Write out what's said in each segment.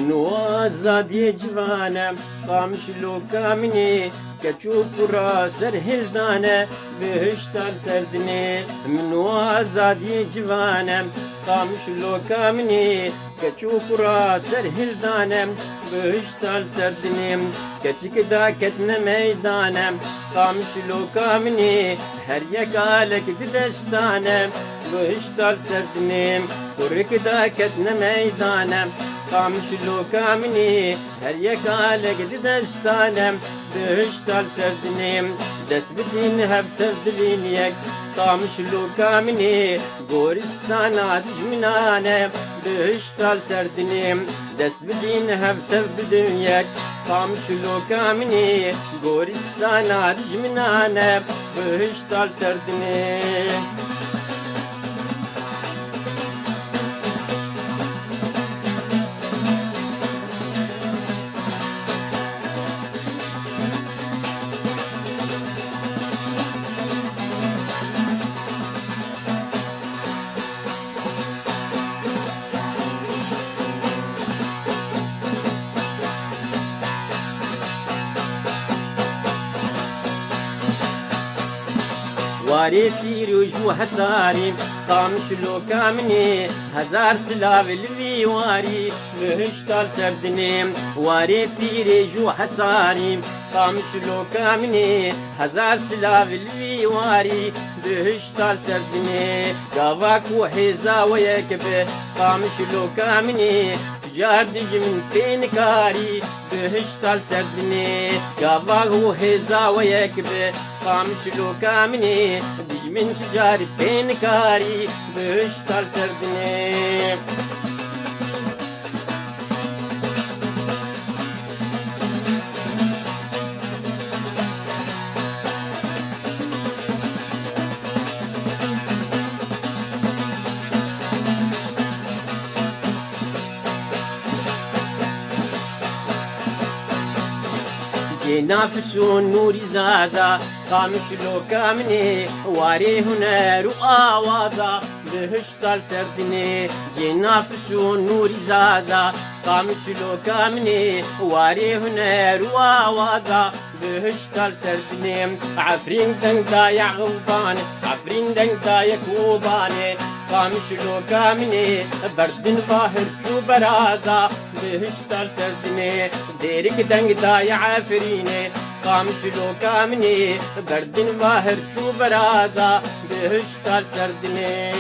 من وازادي جوانم قامش لو كامني كتشوف راس الهزدانة بهشتال سردني من وازادي جوانم قامش لو كامني كتشوف راس الهزدانة بهشتال سردني كتشك داكتنا ميدانم قامش لو كامني هر يكالك ددستانم بهشتال سردني ورك داكتنا ميدانم قامش لو كامني هر يكالك ددستانم بهشتال سردني دست بدين هفتر دلينيك قامش لو كامني قورستان عدج منانم بهشتال سردني دست بدين هفتر بدنيك قامش لو كامني قورستان عدج منانم بهشتال سردني واري سيروج وحساري قامش لو كامني هزار سلاف الفي واري بهشتال سردني واري سيروج وحساري قامش لو كامني هزار سلاف الفي واري بهشتال سردني قافاك وحيزا ويكبه قامش لو كامني جار دج من كاري بهشتال سردني قافاك وحيزا ويكبه قامش لو كامني دج من شجار كاري بهشتال سردني نافسون نوري زازا قامش لو كامني واري هنر وآوازا بهشتال سردني نافسون نوري زازا قامش لو كامني واري هنر وآوازا بهشتال سردني عفرين دندا يا غوبان عفرين دندا يا كوباني قامش لو كامني برد ظاهر شو برازا بهشتال سردني ديرك دنگ داي عافريني قامش لو كامني برد ظاهر شو برازا بهشتال سردني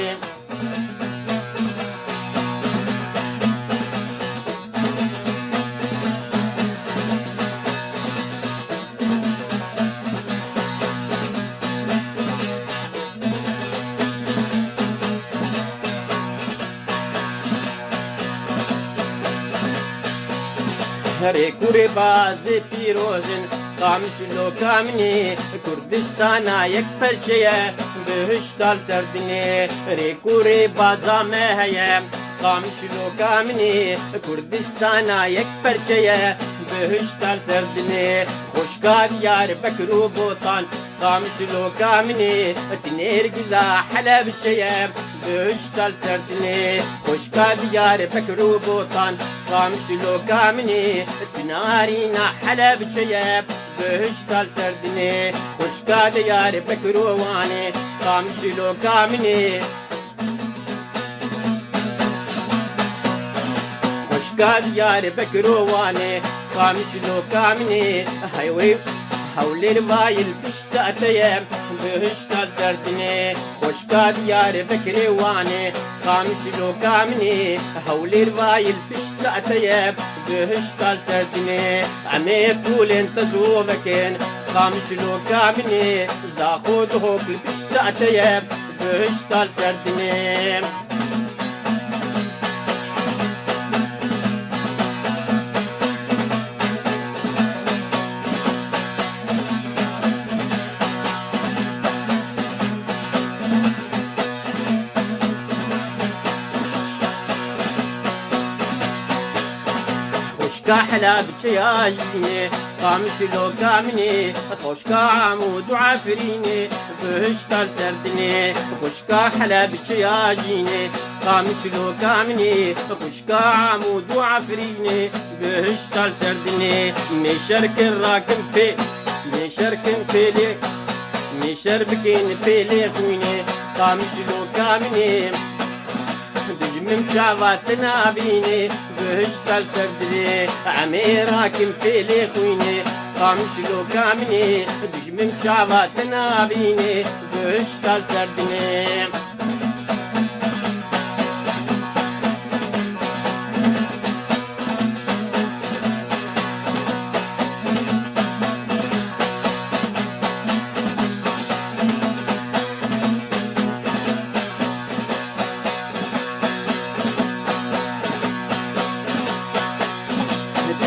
هري كوري بازي فيروزن قامش لو كامني كردستانا يكفر شيء بهشتال سردني هري كوري بازا مهيا قامش لو كامني كردستانا يكفر شيء بهشتال سردني خوشكار يار بكرو بوطان قامش لو كامني تنير قزا حلب الشيء بهشتال سردني خوشكار يار بكرو بوطان قامش لو كامني تنارينا حلب الشيء بهشتال سردني خوشكار يار بكرو واني قامش لو كامني خوشكار يار بكرو واني قامش لو كامني هايوي حول البايل بشتاتي بهشتال سردني خوشكار يار بكري واني قامش لو كامني حول البايل بشتاتي بهشتال سردني عمي طول انت زوبكين قامش لو كامني زاخود هوك بشتاتي بهشتال سردني كحلا بشياجيني قامش لو كامني خوشكا عمود وعفريني بهشتال سردني خوشكا حلا بشياجيني قامشلو كامني خوشكا عمود وعفريني بهشتال سردني مشارك الراكم في مشاركن في لي مشربكين في لي خويني قامشلو كامني دجمم شعباتنا بيني بهشتال سردني عميراكم في لي خويني قامشلو كامني دجمم شعباتنا بيني بهشتال سردني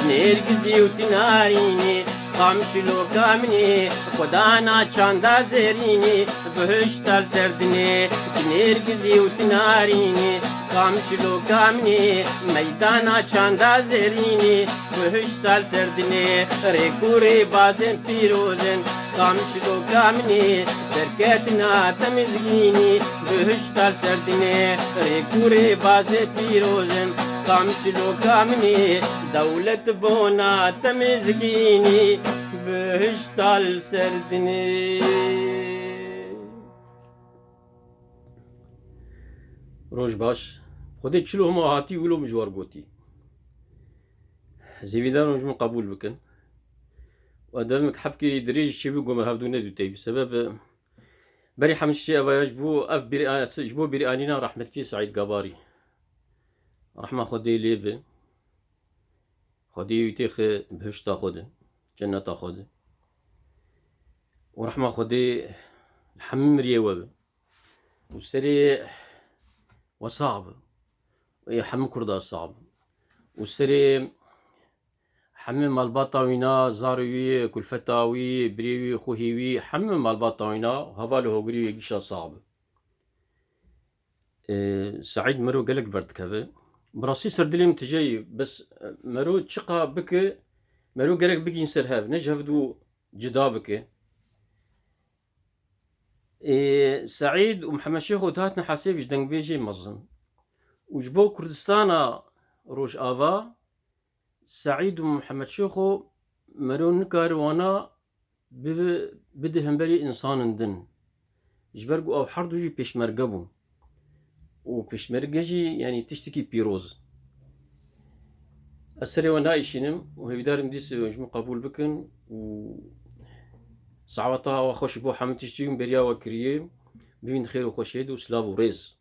نرگزی و تنارینی قامشلو کامنی خدانا چاندا زرینی بهشتال سردنی نرگزی و تنارینی قامشلو کامنی میدانا چاندا زرینی بهشتال سردنی ریکوری بازن پیروزن قامشلو کامنی سرکتنا تمزگینی بهشتال سردنی ریکوری بازن پیروزن قامشلو كامني دولة بونا تمزقيني بهشتال سردني روش باش خودت چلو ما هاتي ولو مجوار قوتي زيفيدان وجمو قبول بكن وادامك حبكي دريج شبو قوم هفدو ندو تي بسبب بري حمشي افاياج بو اف جبو بريانينا رحمتي سعيد قباري رحمة خدي ليبه خدي يتيخ بهشتا خده جنة خده ورحمة خدي الحمم ريوه وسري وصعب حمم كردا صعب وسري حمم البطاوينا زاروي كلفتاوي بريوي خوهيوي حمم البطاوينا هفاله هجري يجيشا صعب سعيد مرو قالك برد كذا براسي سردليم تجي بس مرو تشقى بك مرو قالك بك ينسر هاف نجهف دو جدا بك سعيد ومحمد شيخ وتهاتنا حاسيب جدنگ بيجي مظن وجبو كردستانا روش آفا سعيد ومحمد شيخو مرو نكار وانا بده همبري انسان دن جبرقو او حردو جي پیشمرگبو وبيشمرجي يعني تشتكي بيروز السري وانا ايشينم وهيدارم ديس مجمو قبول بكن و صعبتا وخوش بو حمد تشتيهم بريا وكريه بين خير وخوشيد وسلاف وريز